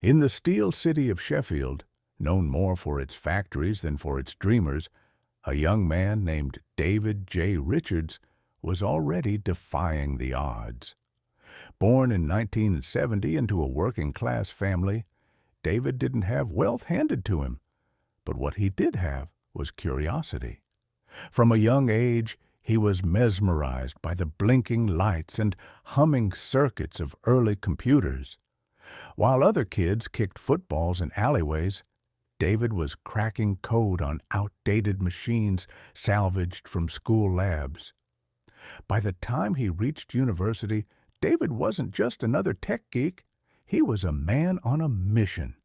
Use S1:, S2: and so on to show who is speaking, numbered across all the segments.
S1: In the steel city of Sheffield, known more for its factories than for its dreamers, a young man named David J. Richards was already defying the odds. Born in 1970 into a working-class family, David didn't have wealth handed to him, but what he did have was curiosity. From a young age, he was mesmerized by the blinking lights and humming circuits of early computers. While other kids kicked footballs in alleyways, David was cracking code on outdated machines salvaged from school labs. By the time he reached university, David wasn't just another tech geek. He was a man on a mission.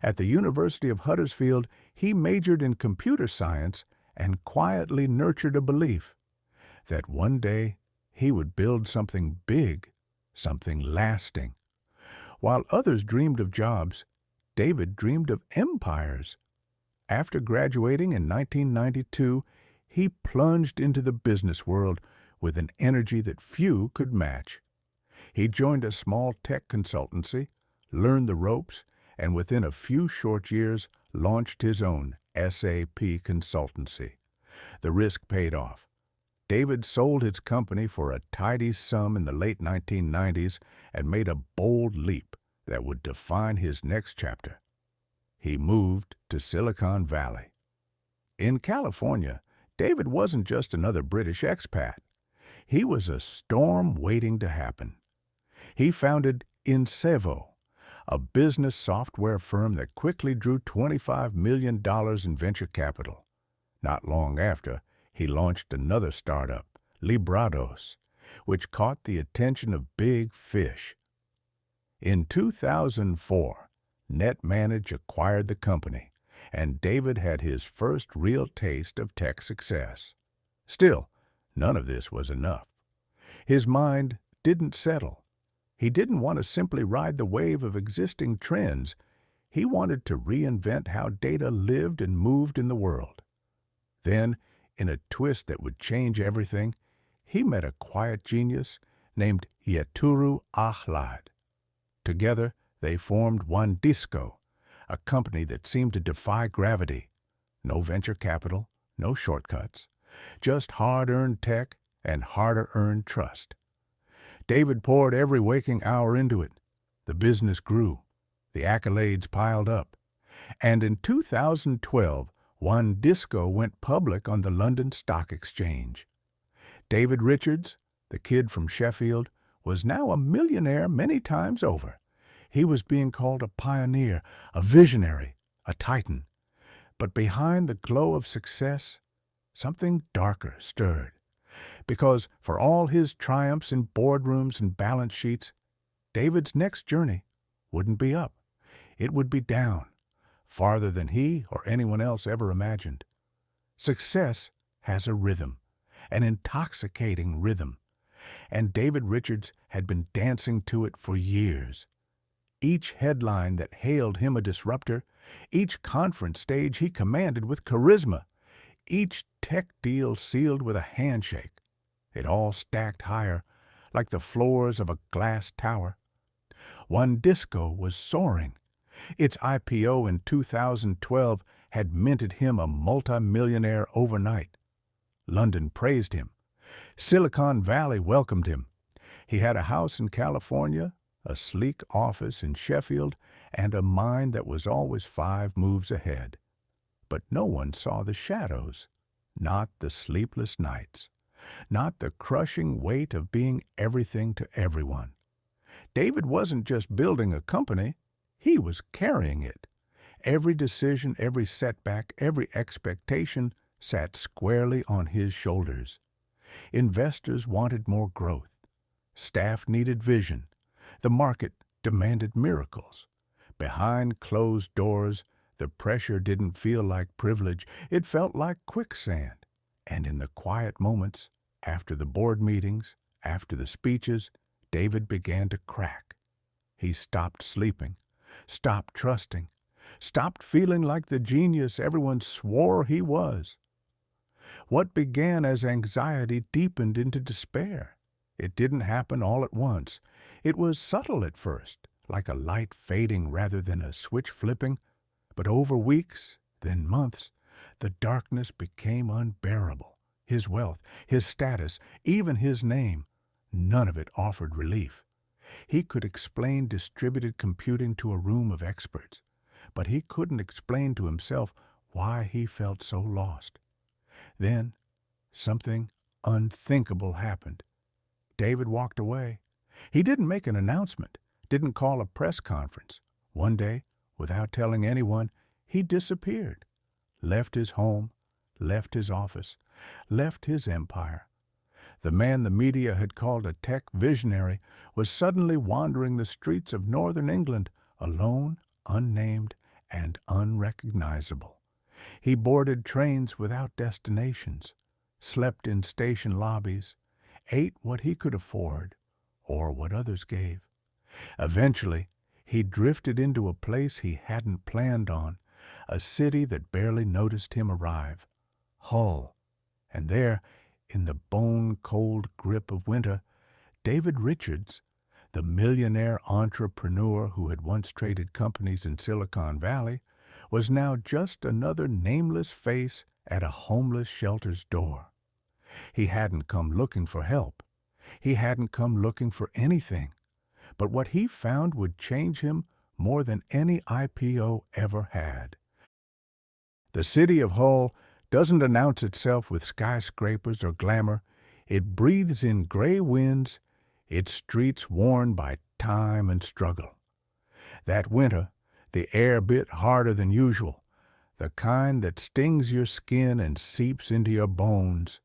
S1: At the University of Huddersfield, he majored in computer science and quietly nurtured a belief that one day he would build something big, something lasting. While others dreamed of jobs, David dreamed of empires. After graduating in 1992, he plunged into the business world with an energy that few could match. He joined a small tech consultancy, learned the ropes, and within a few short years launched his own SAP consultancy. The risk paid off. David sold his company for a tidy sum in the late 1990s and made a bold leap that would define his next chapter. He moved to Silicon Valley. In California, David wasn't just another British expat. He was a storm waiting to happen. He founded Insevo, a business software firm that quickly drew $25 million in venture capital. Not long after, he launched another startup, Librados, which caught the attention of big fish. In 2004, NetManage acquired the company, and David had his first real taste of tech success. Still, none of this was enough. His mind didn't settle. He didn't want to simply ride the wave of existing trends. He wanted to reinvent how data lived and moved in the world. Then, in a twist that would change everything, he met a quiet genius named Yeturu Ahlad. Together, they formed One Disco, a company that seemed to defy gravity. No venture capital, no shortcuts, just hard-earned tech and harder-earned trust. David poured every waking hour into it. The business grew. The accolades piled up. And in 2012, One Disco went public on the London Stock Exchange. David Richards, the kid from Sheffield, was now a millionaire many times over. He was being called a pioneer, a visionary, a titan. But behind the glow of success, something darker stirred. Because for all his triumphs in boardrooms and balance sheets, David's next journey wouldn't be up. It would be down, farther than he or anyone else ever imagined. Success has a rhythm, an intoxicating rhythm, and David Richards had been dancing to it for years. Each headline that hailed him a disruptor, each conference stage he commanded with charisma, each tech deal sealed with a handshake, it all stacked higher, like the floors of a glass tower. One Disco was soaring. Its IPO in 2012 had minted him a multimillionaire overnight. London praised him. Silicon Valley welcomed him. He had a house in California, a sleek office in Sheffield, and a mind that was always 5 moves ahead. But no one saw the shadows, not the sleepless nights, not the crushing weight of being everything to everyone. David wasn't just building a company, he was carrying it. Every decision, every setback, every expectation sat squarely on his shoulders. Investors wanted more growth. Staff needed vision. The market demanded miracles. Behind closed doors, the pressure didn't feel like privilege. It felt like quicksand. And in the quiet moments, after the board meetings, after the speeches, David began to crack. He stopped sleeping, stopped trusting, stopped feeling like the genius everyone swore he was. What began as anxiety deepened into despair. It didn't happen all at once. It was subtle at first, like a light fading rather than a switch flipping. But over weeks, then months, the darkness became unbearable. His wealth, his status, even his name, none of it offered relief. He could explain distributed computing to a room of experts, but he couldn't explain to himself why he felt so lost. Then, something unthinkable happened. David walked away. He didn't make an announcement, didn't call a press conference. One day, without telling anyone, he disappeared, left his home, left his office, left his empire. The man the media had called a tech visionary was suddenly wandering the streets of northern England, alone, unnamed, and unrecognizable. He boarded trains without destinations, slept in station lobbies, ate what he could afford, or what others gave. Eventually, he drifted into a place he hadn't planned on, a city that barely noticed him arrive. Hull. And there, in the bone-cold grip of winter, David Richards, the millionaire entrepreneur who had once traded companies in Silicon Valley, was now just another nameless face at a homeless shelter's door. He hadn't come looking for help. He hadn't come looking for anything. But what he found would change him more than any IPO ever had. The city of Hull doesn't announce itself with skyscrapers or glamour. It breathes in gray winds, its streets worn by time and struggle. That winter, the air bit harder than usual, the kind that stings your skin and seeps into your bones.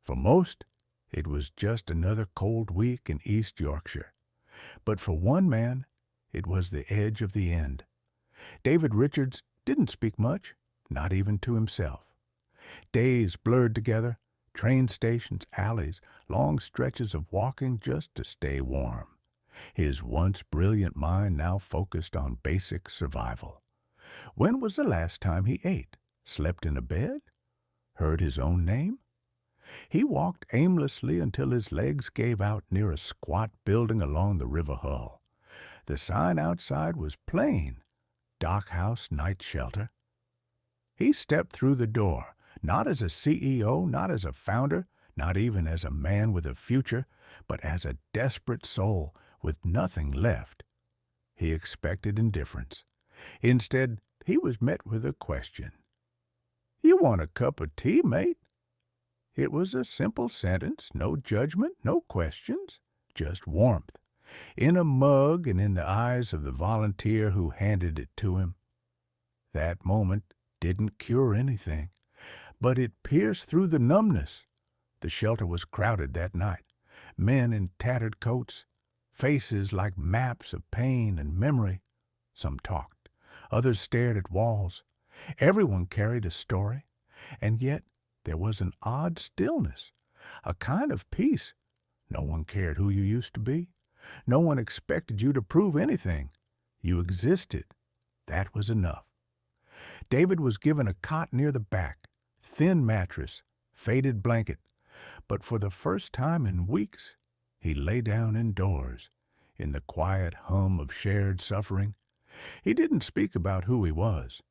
S1: For most, it was just another cold week in East Yorkshire. But for one man, it was the edge of the end. David Richards didn't speak much, not even to himself. Days blurred together, train stations, alleys, long stretches of walking just to stay warm. His once brilliant mind now focused on basic survival. When was the last time he ate, slept in a bed, heard his own name? He walked aimlessly until his legs gave out near a squat building along the River Hull. The sign outside was plain, Dock House Night Shelter. He stepped through the door, not as a CEO, not as a founder, not even as a man with a future, but as a desperate soul with nothing left. He expected indifference. Instead, he was met with a question. "You want a cup of tea, mate?" It was a simple sentence, no judgment, no questions, just warmth, in a mug and in the eyes of the volunteer who handed it to him. That moment didn't cure anything, but it pierced through the numbness. The shelter was crowded that night. Men in tattered coats, faces like maps of pain and memory. Some talked, others stared at walls. Everyone carried a story, and yet there was an odd stillness, a kind of peace. No one cared who you used to be. No one expected you to prove anything. You existed. That was enough. David was given a cot near the back, thin mattress, faded blanket, but for the first time in weeks, he lay down indoors, in the quiet hum of shared suffering. He didn't speak about who he was,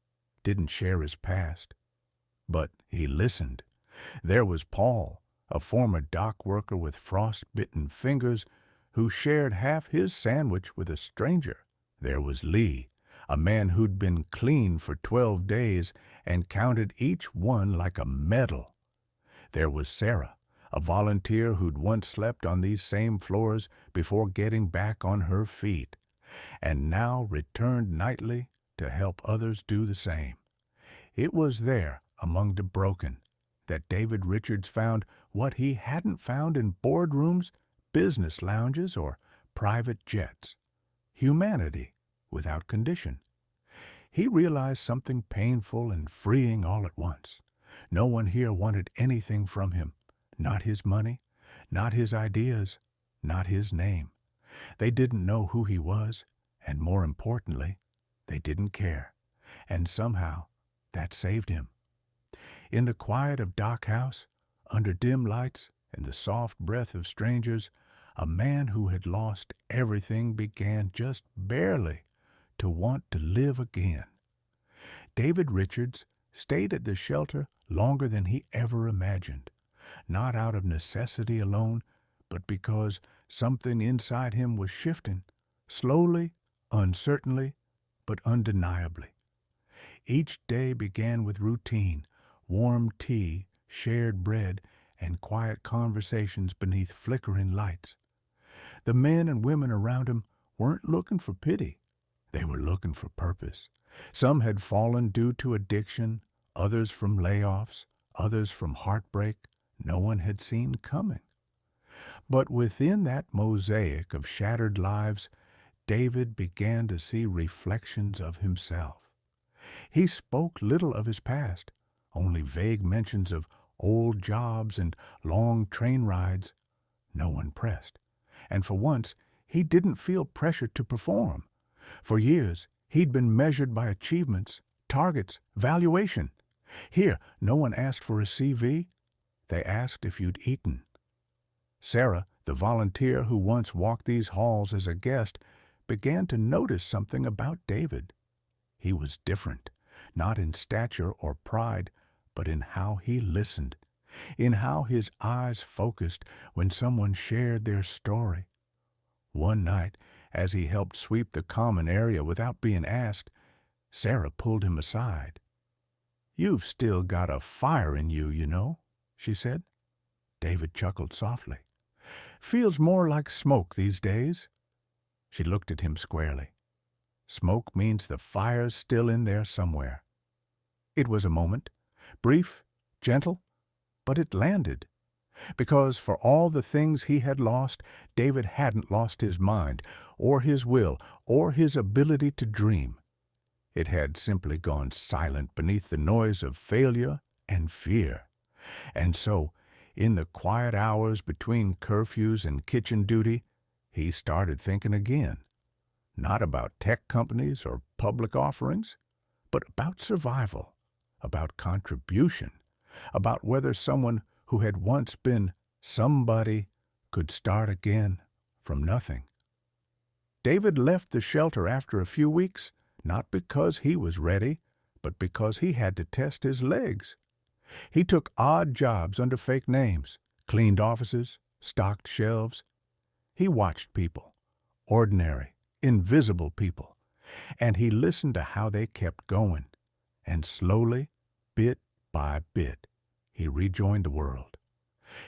S1: didn't share his past. But he listened. There was Paul, a former dock worker with frost-bitten fingers, who shared half his sandwich with a stranger. There was Lee, a man who'd been clean for 12 days and counted each one like a medal. There was Sarah, a volunteer who'd once slept on these same floors before getting back on her feet, and now returned nightly to help others do the same. It was there, among the broken, that David Richards found what he hadn't found in boardrooms, business lounges, or private jets: humanity without condition. He realized something painful and freeing all at once. No one here wanted anything from him, not his money, not his ideas, not his name. They didn't know who he was, and more importantly, they didn't care. And somehow, that saved him. In the quiet of Dock House, under dim lights and the soft breath of strangers, A man who had lost everything began just barely to want to live again. David Richards stayed at the shelter longer than he ever imagined, not out of necessity alone, but because something inside him was shifting, slowly, uncertainly, but undeniably. Each day began with routine, warm tea, shared bread, and quiet conversations beneath flickering lights. The men and women around him weren't looking for pity. They were looking for purpose. Some had fallen due to addiction, others from layoffs, others from heartbreak no one had seen coming. But within that mosaic of shattered lives, David began to see reflections of himself. He spoke little of his past, only vague mentions of old jobs and long train rides. No one pressed. And for once, he didn't feel pressured to perform. For years, he'd been measured by achievements, targets, valuation. Here, no one asked for a CV. They asked if you'd eaten. Sarah, the volunteer who once walked these halls as a guest, began to notice something about David. He was different, not in stature or pride, but in how he listened, in how his eyes focused when someone shared their story. One night, as he helped sweep the common area without being asked, Sarah pulled him aside. "You've still got a fire in you, you know," she said. David chuckled softly. "Feels more like smoke these days." She looked at him squarely. Smoke means the fire's still in there somewhere. It was a moment, brief, gentle, but it landed. Because for all the things he had lost, David hadn't lost his mind, or his will, or his ability to dream. It had simply gone silent beneath the noise of failure and fear. And so, in the quiet hours between curfews and kitchen duty, he started thinking again. Not about tech companies or public offerings, but about survival, about contribution, about whether someone who had once been somebody could start again from nothing. David left the shelter after a few weeks, not because he was ready, but because he had to test his legs. He took odd jobs under fake names, cleaned offices, stocked shelves. He watched people, ordinary, invisible people, and he listened to how they kept going. And slowly, bit by bit, he rejoined the world.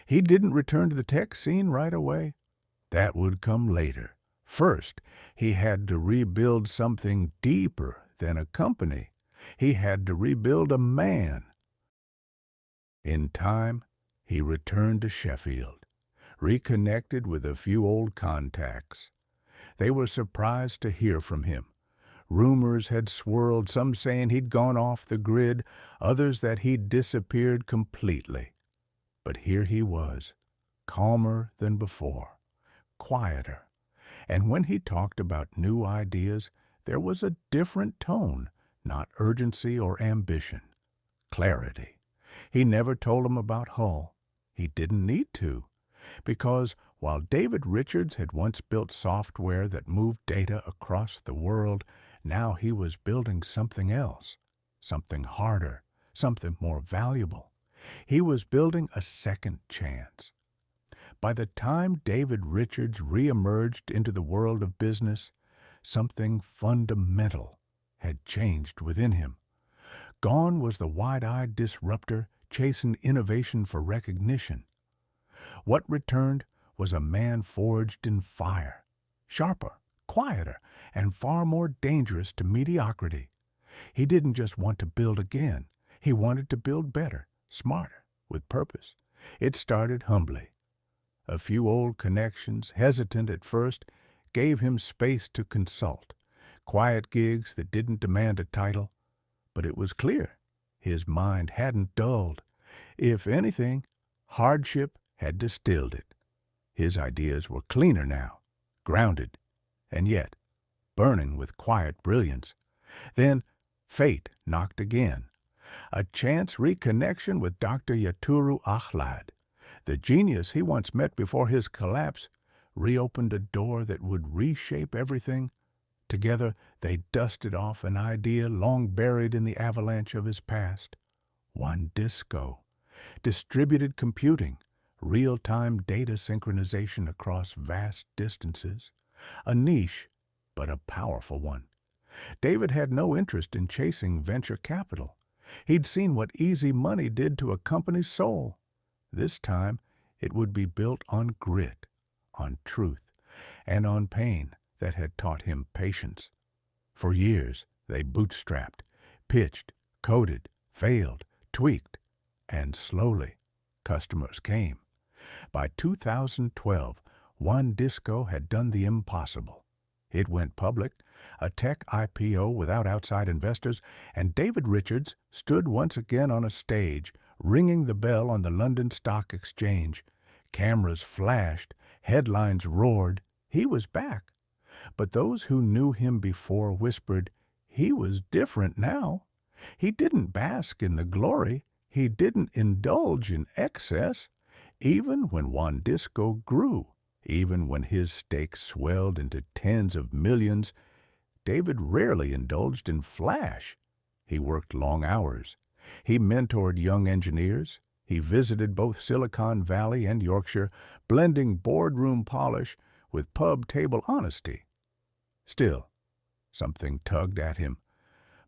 S1: He didn't return to the tech scene right away. That would come later. First, he had to rebuild something deeper than a company. He had to rebuild a man. In time, he returned to Sheffield, reconnected with a few old contacts. They were surprised to hear from him. Rumors had swirled, some saying he'd gone off the grid, others that he'd disappeared completely. But here he was, calmer than before, quieter. And when he talked about new ideas, there was a different tone, not urgency or ambition, clarity. He never told him about Hull. He didn't need to, because while David Richards had once built software that moved data across the world, now he was building something else, something harder, something more valuable. He was building a second chance. By the time David Richards reemerged into the world of business, something fundamental had changed within him. Gone was the wide-eyed disruptor chasing innovation for recognition. What returned was a man forged in fire, sharper, quieter, and far more dangerous to mediocrity. He didn't just want to build again. He wanted to build better, smarter, with purpose. It started humbly. A few old connections, hesitant at first, gave him space to consult. Quiet gigs that didn't demand a title. But it was clear his mind hadn't dulled. If anything, hardship had distilled it. His ideas were cleaner now, grounded, and yet burning with quiet brilliance. Then fate knocked again. A chance reconnection with Dr. Yaturu Akhlad. The genius he once met before his collapse reopened a door that would reshape everything. Together, they dusted off an idea long buried in the avalanche of his past. One disco. Distributed computing, real-time data synchronization across vast distances. A niche, but a powerful one. David had no interest in chasing venture capital. He'd seen what easy money did to a company's soul. This time, it would be built on grit, on truth, and on pain that had taught him patience. For years, they bootstrapped, pitched, coded, failed, tweaked, and slowly, customers came. By 2012, One Disco had done the impossible. It went public, a tech IPO without outside investors, and David Richards stood once again on a stage, ringing the bell on the London Stock Exchange. Cameras flashed, headlines roared. He was back. But those who knew him before whispered, he was different now. He didn't bask in the glory. He didn't indulge in excess. Even when One Disco grew, even when his stakes swelled into tens of millions, David rarely indulged in flash. He worked long hours. He mentored young engineers. He visited both Silicon Valley and Yorkshire, blending boardroom polish with pub table honesty. Still, something tugged at him.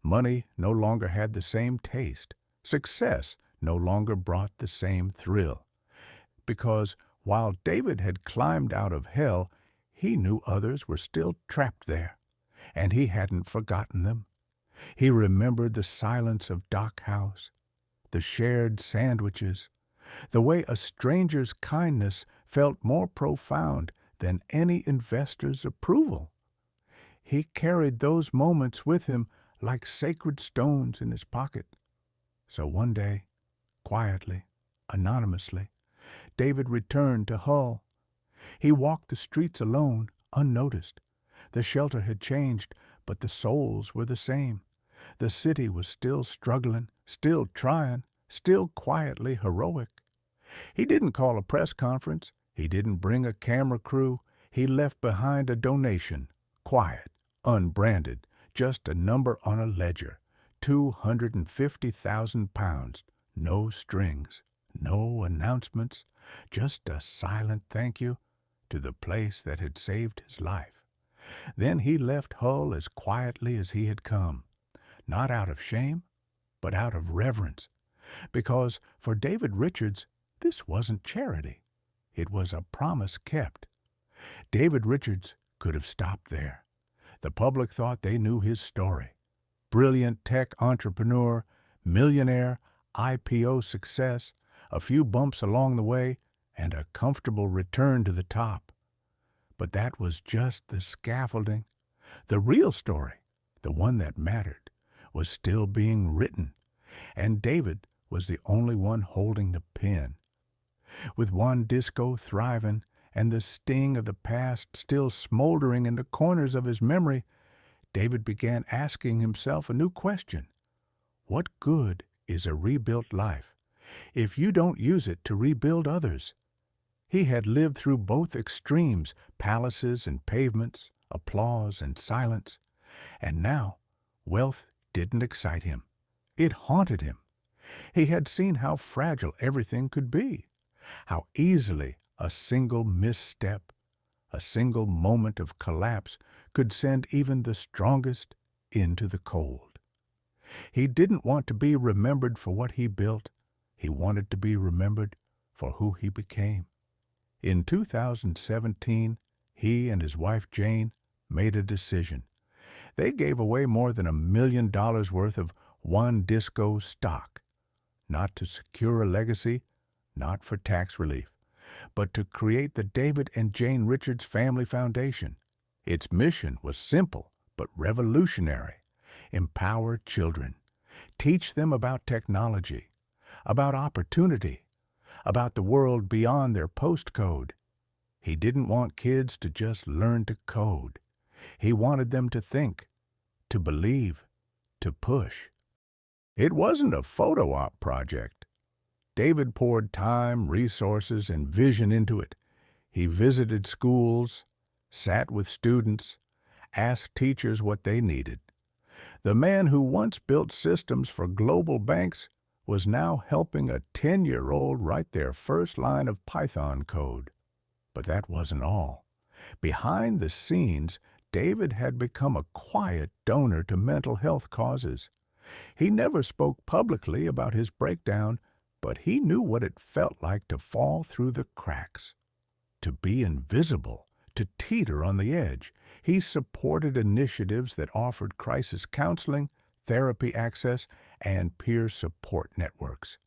S1: Money no longer had the same taste. Success no longer brought the same thrill. Because while David had climbed out of hell, he knew others were still trapped there, and he hadn't forgotten them. He remembered the silence of Dock House, the shared sandwiches, the way a stranger's kindness felt more profound than any investor's approval. He carried those moments with him like sacred stones in his pocket. So one day, quietly, anonymously, David returned to Hull. He walked the streets alone, unnoticed. The shelter had changed, but the souls were the same. The city was still struggling, still trying, still quietly heroic. He didn't call a press conference. He didn't bring a camera crew. He left behind a donation, quiet, unbranded, just a number on a ledger, £250,000, no strings, no announcements, just a silent thank you to the place that had saved his life. Then he left Hull as quietly as he had come, not out of shame, but out of reverence, because for David Richards, this wasn't charity. It was a promise kept. David Richards could have stopped there. The public thought they knew his story. Brilliant tech entrepreneur, millionaire, IPO success, a few bumps along the way, and a comfortable return to the top. But that was just the scaffolding. The real story, the one that mattered, was still being written, and David was the only one holding the pen. With One Disco thriving and the sting of the past still smoldering in the corners of his memory, David began asking himself a new question. What good is a rebuilt life if you don't use it to rebuild others? He had lived through both extremes, palaces and pavements, applause and silence, and now wealth didn't excite him. It haunted him. He had seen how fragile everything could be, how easily a single misstep, a single moment of collapse could send even the strongest into the cold. He didn't want to be remembered for what he built. He wanted to be remembered for who he became. In 2017, he and his wife Jane made a decision. They gave away more than $1 million worth of One Disco stock, not to secure a legacy, not for tax relief, but to create the David and Jane Richards Family Foundation. Its mission was simple but revolutionary. Empower children. Teach them about technology, about opportunity, about the world beyond their postcode. He didn't want kids to just learn to code. He wanted them to think, to believe, to push. It wasn't a photo op project. David poured time, resources, and vision into it. He visited schools, sat with students, asked teachers what they needed. The man who once built systems for global banks was now helping a 10-year-old write their first line of Python code. But that wasn't all. Behind the scenes, David had become a quiet donor to mental health causes. He never spoke publicly about his breakdown, but he knew what it felt like to fall through the cracks, to be invisible, to teeter on the edge. He supported initiatives that offered crisis counseling, therapy access, and peer support networks,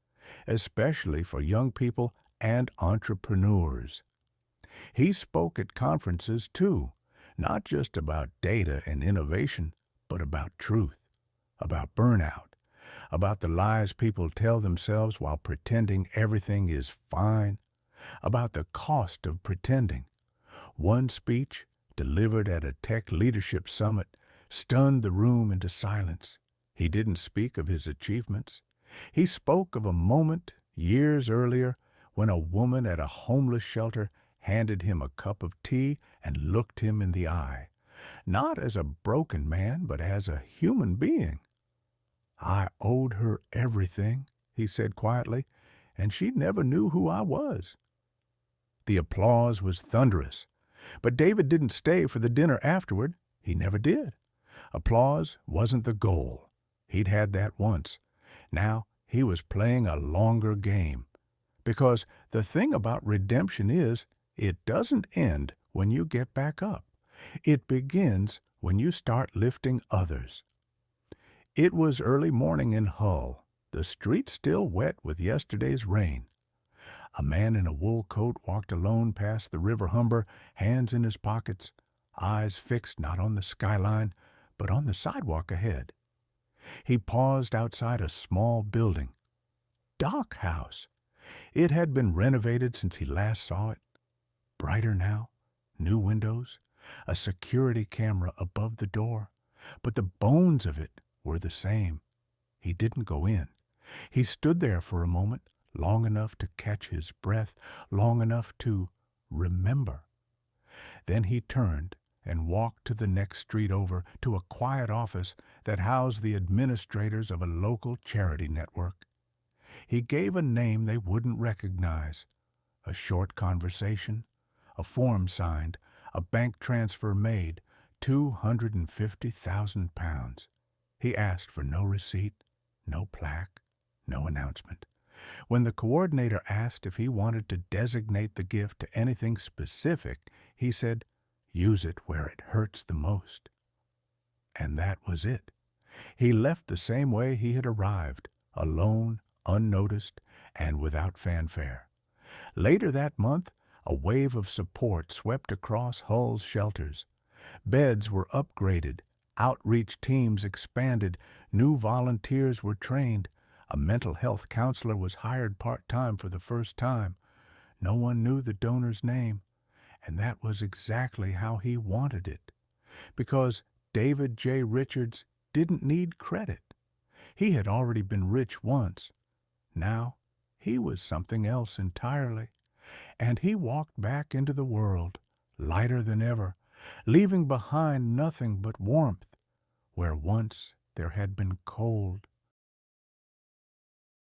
S1: especially for young people and entrepreneurs. He spoke at conferences, too, not just about data and innovation, but about truth, about burnout, about the lies people tell themselves while pretending everything is fine, about the cost of pretending. One speech, delivered at a tech leadership summit, stunned the room into silence. He didn't speak of his achievements. He spoke of a moment years earlier when a woman at a homeless shelter handed him a cup of tea and looked him in the eye, not as a broken man, but as a human being. "I owed her everything," he said quietly, "and she never knew who I was." The applause was thunderous, but David didn't stay for the dinner afterward. He never did. Applause wasn't the goal. He'd had that once. Now he was playing a longer game. Because the thing about redemption is, it doesn't end when you get back up. It begins when you start lifting others. It was early morning in Hull, the street still wet with yesterday's rain. A man in a wool coat walked alone past the River Humber, hands in his pockets, eyes fixed not on the skyline, but on the sidewalk ahead. He paused outside a small building. Dock House. It had been renovated since he last saw it. Brighter now, new windows, a security camera above the door, but the bones of it were the same. He didn't go in. He stood there for a moment, long enough to catch his breath, long enough to remember. Then he turned and walked to the next street over to a quiet office that housed the administrators of a local charity network. He gave a name they wouldn't recognize. A short conversation, a form signed, a bank transfer made, £250,000. He asked for no receipt, no plaque, no announcement. When the coordinator asked if he wanted to designate the gift to anything specific, he said, "Use it where it hurts the most." And that was it. He left the same way he had arrived, alone, unnoticed, and without fanfare. Later that month, a wave of support swept across Hull's shelters. Beds were upgraded, outreach teams expanded, new volunteers were trained. A mental health counselor was hired part-time for the first time. No one knew the donor's name, and that was exactly how he wanted it. Because David J. Richards didn't need credit. He had already been rich once. Now he was something else entirely. And he walked back into the world, lighter than ever, leaving behind nothing but warmth, where once there had been cold.